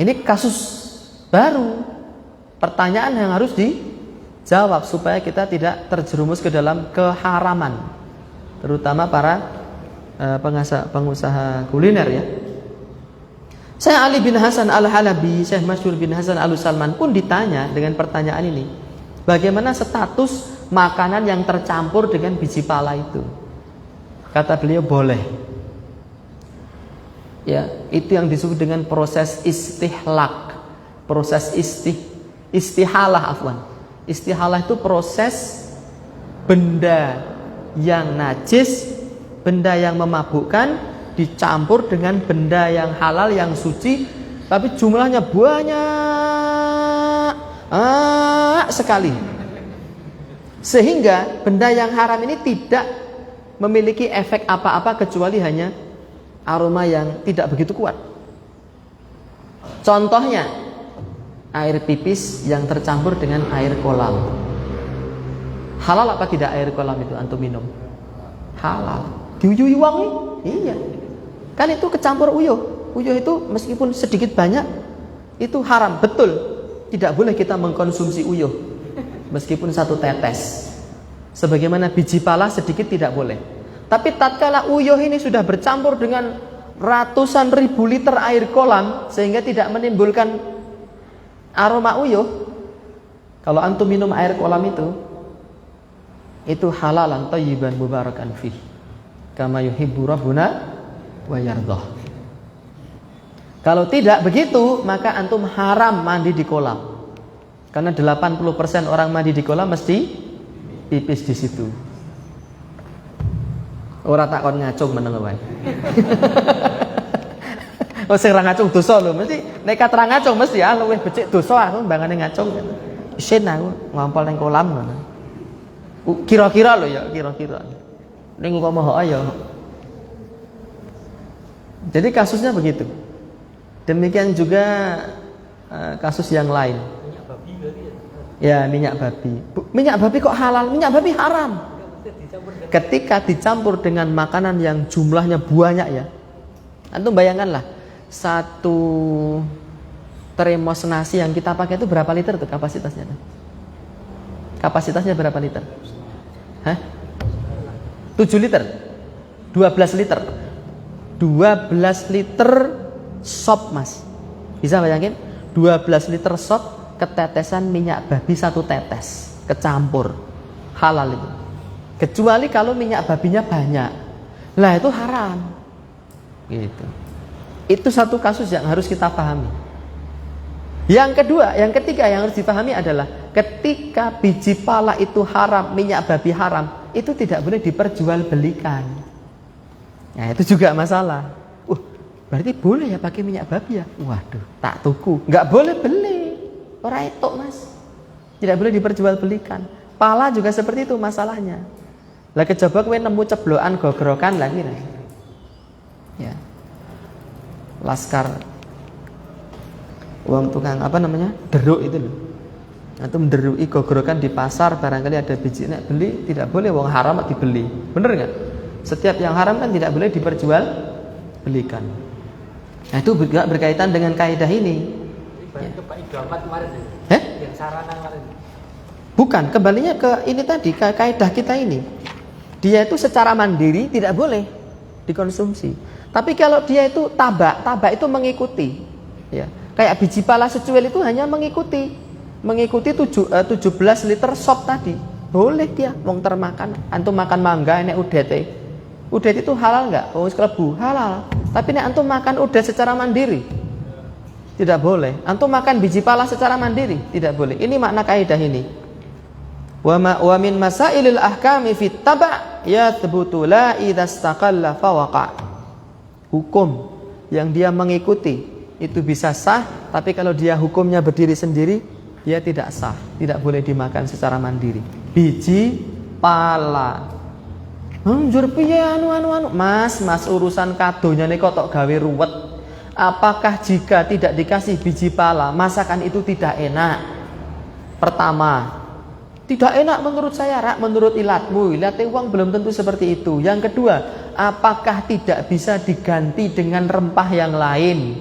Ini kasus baru. Pertanyaan yang harus dijawab supaya kita tidak terjerumus ke dalam keharaman. Terutama para pengusaha kuliner ya. Syekh Ali bin Hasan Al-Halabi, Syekh Masyhur bin Hasan Al-Salman pun ditanya dengan pertanyaan ini. Bagaimana status makanan yang tercampur dengan biji pala itu? Kata beliau boleh. Ya, itu yang disebut dengan proses istihlak. Proses istihalah afwan. Istihalah itu proses benda yang najis, benda yang memabukkan dicampur dengan benda yang halal yang suci, tapi jumlahnya banyak sekali, sehingga benda yang haram ini tidak memiliki efek apa-apa kecuali hanya aroma yang tidak begitu kuat. Contohnya air pipis yang tercampur dengan air kolam. Halal apa tidak air kolam itu antum minum? Halal. Diuyui wangi? Iya. Kan itu kecampur uyuh. Uyuh itu meskipun sedikit banyak itu haram, betul. Tidak boleh kita mengkonsumsi uyuh meskipun satu tetes. Sebagaimana biji pala sedikit tidak boleh. Tapi tatkala uyuh ini sudah bercampur dengan ratusan ribu liter air kolam sehingga tidak menimbulkan aroma uyuh, kalau antum minum air kolam itu halalan thayyiban mubarakan fih. Kama yuhibbu rabbuna wa yardah. Kalau tidak begitu, maka antum haram mandi di kolam. Karena 80% orang mandi di kolam mesti pipis di situ. Ora tak kon ngacung meneng wae. Oh sing ra ngacung dosa lho, mesti nek ra ngacung mesti ya luwih becik dosa aku mbangane ngacung. Isin aku ngompol ning kolam ngono. Kira-kira lho ya, kira-kira. Ning kok moho ayo. Jadi kasusnya begitu. Demikian juga kasus yang lain. Minyak babi berarti ya? Ya, minyak babi. Minyak babi kok halal? Minyak babi haram. Ketika dicampur dengan makanan yang jumlahnya banyak ya. Antum bayangkanlah, satu termos nasi yang kita pakai itu berapa liter tuh kapasitasnya? Kapasitasnya berapa liter? Hah? 7 liter? 12 liter? 12 liter sop mas. Bisa bayangin? 12 liter sop ketetesan minyak babi 1 tetes kecampur. Halal itu. Kecuali kalau minyak babinya banyak. Lah itu haram. Gitu. Itu satu kasus yang harus kita pahami. Yang kedua, yang ketiga yang harus dipahami adalah ketika biji pala itu haram, minyak babi haram, itu tidak boleh diperjualbelikan. Nah itu juga masalah. Berarti boleh ya pakai minyak babi ya? Waduh, tak tuku. Nggak boleh beli. Ora etok mas. Tidak boleh diperjualbelikan. Pala juga seperti itu masalahnya. Lah kecoba kowe nemu ceblokan gogrokan lagi nih. Ya. Laskar uang tukang apa namanya? Deruk itu loh. Antum derui gogrokan di pasar barangkali ada biji nek beli tidak boleh wong haram dibeli. Bener enggak? Setiap yang haram kan tidak boleh diperjualbelikan. Nah itu berkaitan dengan kaidah ini. Balik ke Pak Idomat kemarin yang sarana kemarin. Bukan, kembalinya ke ini tadi, ke kaidah kita ini. Dia itu secara mandiri tidak boleh dikonsumsi. Tapi kalau dia itu tabak itu mengikuti. Ya, kayak biji pala secuil itu hanya mengikuti 17 liter sop tadi. Boleh dia wong termakan. Antum makan mangga enek udete. Udet itu halal enggak? Wong klebu halal. Tapi nek antum makan udet secara mandiri tidak boleh. Antum makan biji pala secara mandiri tidak boleh. Ini makna kaidah ini. Wa min masailil ahkami fit taba' yathbutu la idza istaqalla fawaqa. Hukum yang dia mengikuti itu bisa sah, tapi kalau dia hukumnya berdiri sendiri dia tidak sah, tidak boleh dimakan secara mandiri. Biji pala. Njur piye anu. Mas, urusan kadonya nih kok gawe ruwet. Apakah jika tidak dikasih biji pala, masakan itu tidak enak? Pertama, tidak enak menurut saya, Rak, menurut ilatmu. Ilatnya uang belum tentu seperti itu. Yang kedua, apakah tidak bisa diganti dengan rempah yang lain?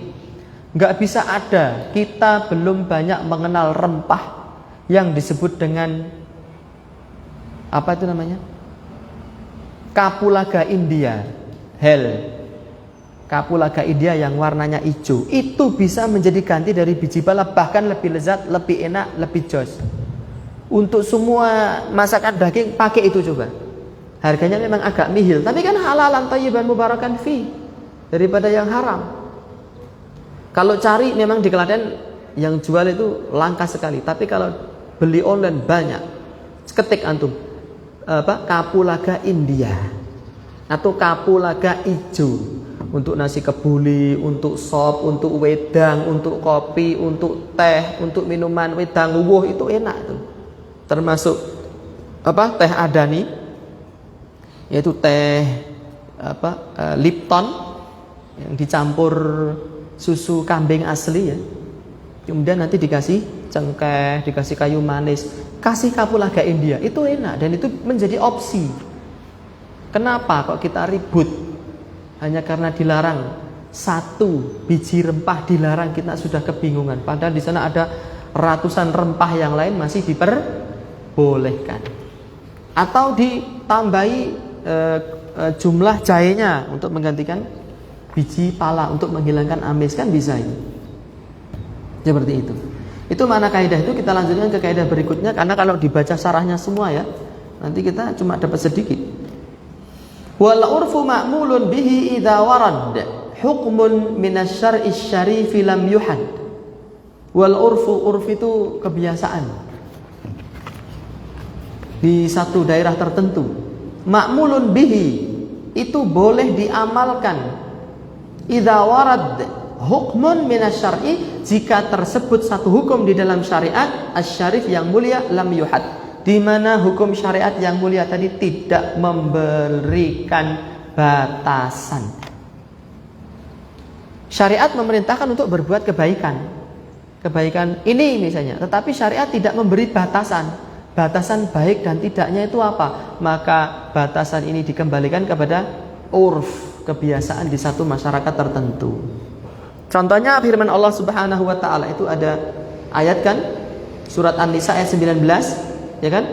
Nggak bisa ada. Kita belum banyak mengenal rempah yang disebut dengan apa itu namanya? Kapulaga India. Kapulaga India yang warnanya hijau. Itu bisa menjadi ganti dari biji pala, bahkan lebih lezat, lebih enak, lebih jos. Untuk semua masakan daging pakai itu coba. Harganya memang agak nihil, tapi kan halalan thayyiban mubarakan fi, daripada yang haram. Kalau cari memang di Klaten yang jual itu langka sekali, tapi kalau beli online banyak. Ketik antum kapulaga India atau kapulaga hijau, untuk nasi kebuli, untuk sop, untuk wedang, untuk kopi, untuk teh, untuk minuman wedang wuh, itu enak tuh. Termasuk teh Adani, yaitu teh Lipton yang dicampur susu kambing asli ya. Kemudian nanti dikasih cengkeh, dikasih kayu manis, kasih kapulaga India, itu enak dan itu menjadi opsi. Kenapa kok kita ribut? Hanya karena dilarang satu biji rempah, dilarang kita sudah kebingungan. Padahal di sana ada ratusan rempah yang lain masih diperbolehkan. Atau ditambahi jumlah jahenya untuk menggantikan biji pala untuk menghilangkan amis, kan bisa ini. Seperti itu. Itu makna kaidah itu. Kita lanjutkan ke kaidah berikutnya, karena kalau dibaca syarahnya semua ya, nanti kita cuma dapat sedikit. Wal urfu ma'mulun bihi idza warad hukmun minasy-syar'i syarif lam yuhad. Wal urf itu kebiasaan di satu daerah tertentu. Ma'mulun bihi itu boleh diamalkan idza warad hukmun minasy-syar'i, jika tersebut satu hukum di dalam syariat asy-syarif yang mulia lam yuhad, di mana hukum syariat yang mulia tadi tidak memberikan batasan. Syariat memerintahkan untuk berbuat kebaikan ini misalnya, tetapi syariat tidak memberi batasan baik dan tidaknya itu apa, maka batasan ini dikembalikan kepada urf, kebiasaan di satu masyarakat tertentu. Contohnya firman Allah Subhanahu wa taala, itu ada ayat kan, surat An-Nisa ayat 19, ya kan?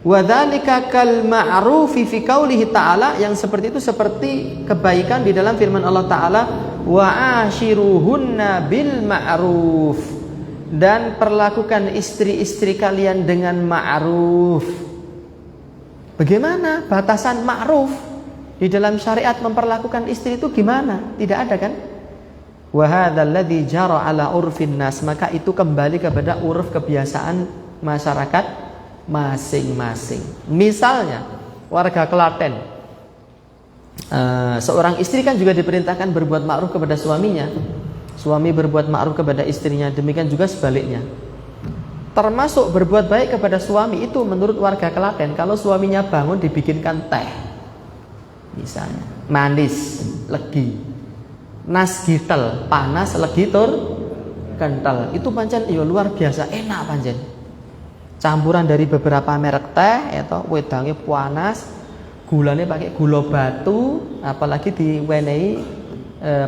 Wa dzalika kal ma'rufi fi qaulihi ta'ala, yang seperti itu seperti kebaikan di dalam firman Allah taala, wa ashiruhunna bil ma'ruf, dan perlakukan istri-istri kalian dengan ma'ruf. Bagaimana batasan ma'ruf di dalam syariat memperlakukan istri itu gimana? Tidak ada kan? Wa hadzal ladzi jara ala urfin nas, maka itu kembali kepada uruf, kebiasaan masyarakat masing-masing. Misalnya warga Klaten, seorang istri kan juga diperintahkan berbuat ma'ruf kepada suaminya, suami berbuat ma'ruf kepada istrinya, demikian juga sebaliknya. Termasuk berbuat baik kepada suami itu menurut warga Klaten, kalau suaminya bangun dibikinkan teh misalnya, manis, legi, nas gitel, panas, legi tur kental, itu pancen ya luar biasa enak pancen. Campuran dari beberapa merek teh, atau wedangnya panas, gulanya pakai gula batu, apalagi diwenehi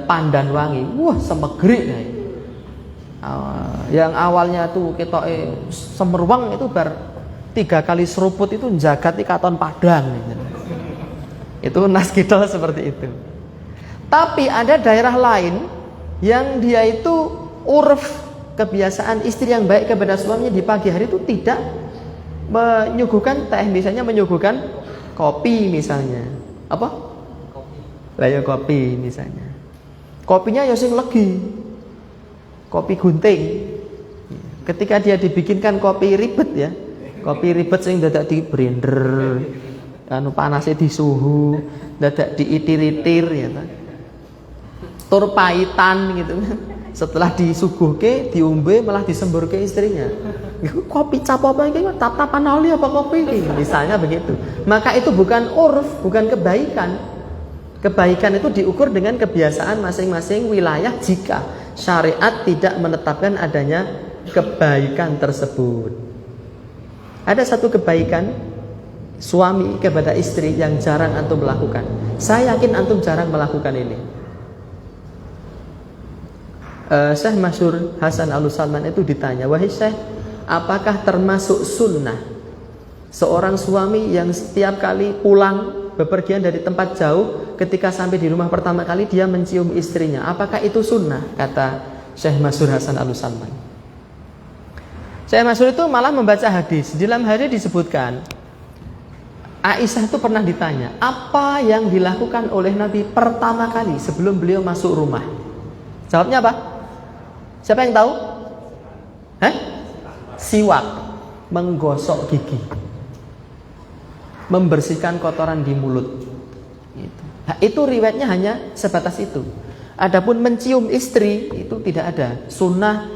pandan wangi, wah semegrik ya. Yang awalnya tuh kita semeruang itu 3 kali seruput itu jagati katon padang gitu. Itu nas gitel seperti itu. Tapi ada daerah lain yang dia itu urf, kebiasaan istri yang baik kepada suaminya di pagi hari itu tidak menyuguhkan teh, misalnya menyuguhkan kopi misalnya. Apa? Kopi. Lah ya kopi misalnya. Kopinya ya sing legi. Kopi gunting. Ketika dia dibikinkan kopi ribet ya. Kopi ribet sing dadak di blender, anu panasnya di suhu, dadak diitir-itir ya. Tur pahitan gitu. setelah disuguhke, diombe malah disemburke istrinya. Kopi cap apa iki? Tap-tapan oli apa kopi iki? Misalnya begitu. Maka itu bukan urf, bukan kebaikan. Kebaikan itu diukur dengan kebiasaan masing-masing wilayah jika syariat tidak menetapkan adanya kebaikan tersebut. Ada satu kebaikan suami kepada istri yang jarang antum lakukan. Saya yakin antum jarang melakukan ini. Syekh Masyhur Hasan Al-Salman itu ditanya, wahai Syekh, apakah termasuk sunnah seorang suami yang setiap kali pulang bepergian dari tempat jauh, ketika sampai di rumah pertama kali dia mencium istrinya, apakah itu sunnah? Kata Syekh Masyhur Hasan Al-Salman. Syekh Masyhur itu malah membaca hadis. Di dalam hadis disebutkan Aisyah itu pernah ditanya, apa yang dilakukan oleh Nabi pertama kali sebelum beliau masuk rumah? Jawabnya apa? Siapa yang tahu? Siwak, menggosok gigi, membersihkan kotoran di mulut. Itu riwayatnya hanya sebatas itu. Adapun mencium istri itu tidak ada. Sunnah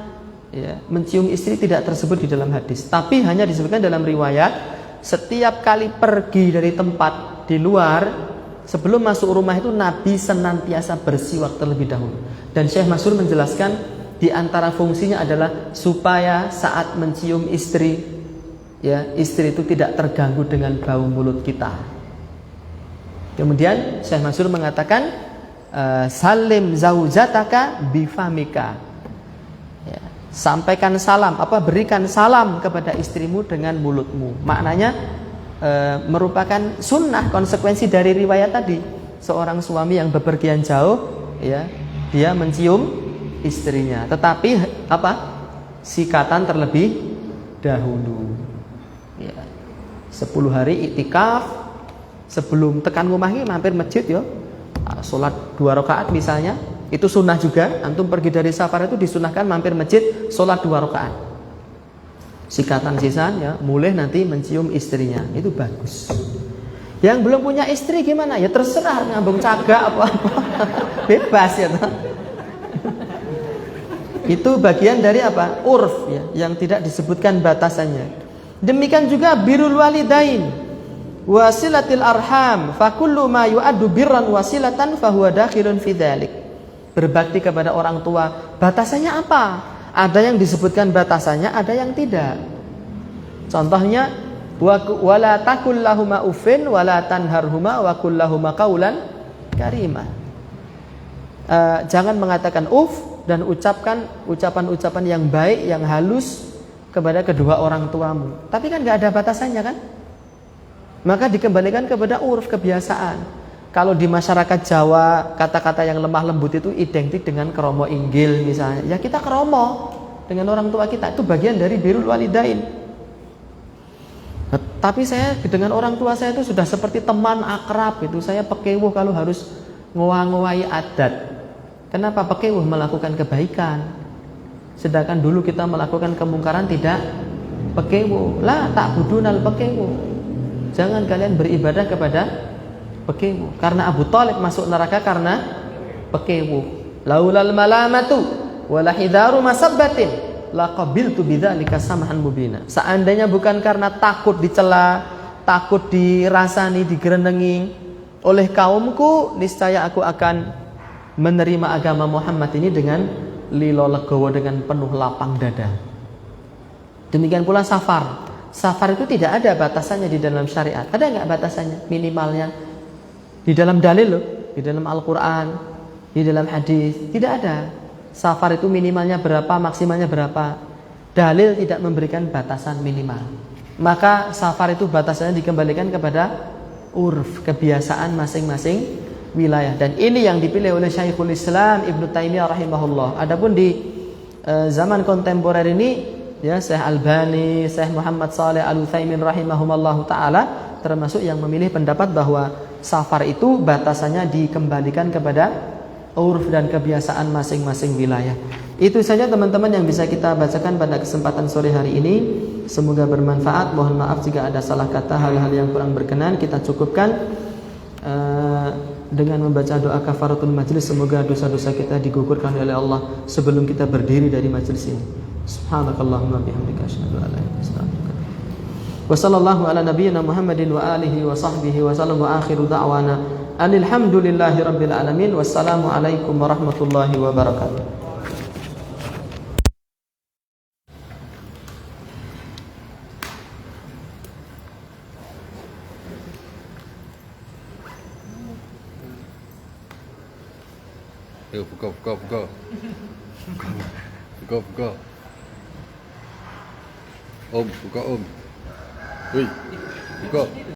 ya, mencium istri tidak tersebut di dalam hadis. Tapi hanya disebutkan dalam riwayat, setiap kali pergi dari tempat di luar, sebelum masuk rumah itu Nabi senantiasa bersiwak terlebih dahulu. Dan Syekh Masyhur menjelaskan di antara fungsinya adalah supaya saat mencium istri, ya, istri itu tidak terganggu dengan bau mulut kita. Kemudian Syekh Masyhur mengatakan, salim zaujataka bifamika. Ya, sampaikan salam, berikan salam kepada istrimu dengan mulutmu. Maknanya merupakan sunnah, konsekuensi dari riwayat tadi. Seorang suami yang bepergian jauh, ya, dia mencium istrinya, tetapi sikatan terlebih dahulu. Ya. 10 hari iktikaf, sebelum tekan rumah ini mampir masjid ya. Sholat 2 rakaat misalnya, itu sunnah juga. Antum pergi dari safar itu disunahkan mampir masjid, sholat 2 rakaat. Sikatan sisan ya, mulai nanti mencium istrinya, itu bagus. Yang belum punya istri gimana? Ya terserah, ngambung cagak apa-apa. Bebas ya. Itu bagian dari urf ya, yang tidak disebutkan batasannya. Demikian juga birrul walidain, wasilatil arham, fakullu ma yu'addu birran wasilatan fahuwa dakhilun fi dzalik. Berbakti kepada orang tua, batasannya apa? Ada yang disebutkan batasannya, ada yang tidak. Contohnya, wala taqul lahuma uffin wala tanharhuma wa qul lahuma qaulan karima. Jangan mengatakan dan ucapkan ucapan-ucapan yang baik, yang halus kepada kedua orang tuamu. Tapi kan gak ada batasannya kan? Maka dikembalikan kepada urf, kebiasaan. Kalau di masyarakat Jawa kata-kata yang lemah lembut itu identik dengan kromo inggil misalnya, ya kita kromo dengan orang tua kita, itu bagian dari birrul walidain. Tapi saya dengan orang tua saya itu sudah seperti teman akrab itu. Saya pekewuh kalau harus ngowa-ngowai adat. Kenapa pekewuh melakukan kebaikan, sedangkan dulu kita melakukan kemungkaran tidak pekewuh. La ta'budunal pekewuh. Jangan kalian beribadah kepada pekewuh. Karena Abu Thalib masuk neraka karena pekewuh. Laulal malamatu wala hidaru masabbatin laqabiltu bidzalika samahan mubina. Seandainya bukan karena takut dicela, takut dirasani, digerendengi oleh kaumku, niscaya aku akan menerima agama Muhammad ini dengan lilo legowo, dengan penuh lapang dada. Demikian pula safar. Safar itu tidak ada batasannya di dalam syariat. Ada nggak batasannya? Minimalnya di dalam dalil loh, di dalam Al-Quran, di dalam hadis tidak ada. Safar itu minimalnya berapa, maksimalnya berapa. Dalil tidak memberikan batasan minimal. Maka safar itu batasannya dikembalikan kepada urf, kebiasaan masing-masing wilayah. Dan ini yang dipilih oleh Syekhul Islam Ibnu Taimiyah rahimahullah. Adapun di zaman kontemporer ini, ya, Syekh Albani, Syekh Muhammad Shalih Al-Utsaimin rahimahumallahu taala termasuk yang memilih pendapat bahwa safar itu batasannya dikembalikan kepada urf dan kebiasaan masing-masing wilayah. Itu saja teman-teman yang bisa kita bacakan pada kesempatan sore hari ini. Semoga bermanfaat. Mohon maaf jika ada salah kata, hal-hal yang kurang berkenan. Kita cukupkan. dengan membaca doa kafaratul majlis, semoga dosa-dosa kita digugurkan oleh Allah sebelum kita berdiri dari majlis ini. Subhanakallahumma bihamdika asyhadu an la ilaha illa anta astaghfiruka wa sallallahu ala nabiyyina Muhammadin wa alihi wa sahbihi wa sallam wa akhiru da'wana alhamdulillahi rabbil alamin. Wassalamu alaikum warahmatullahi wabarakatuh. Ayo buka. Buka. Om, buka om. Wih, buka.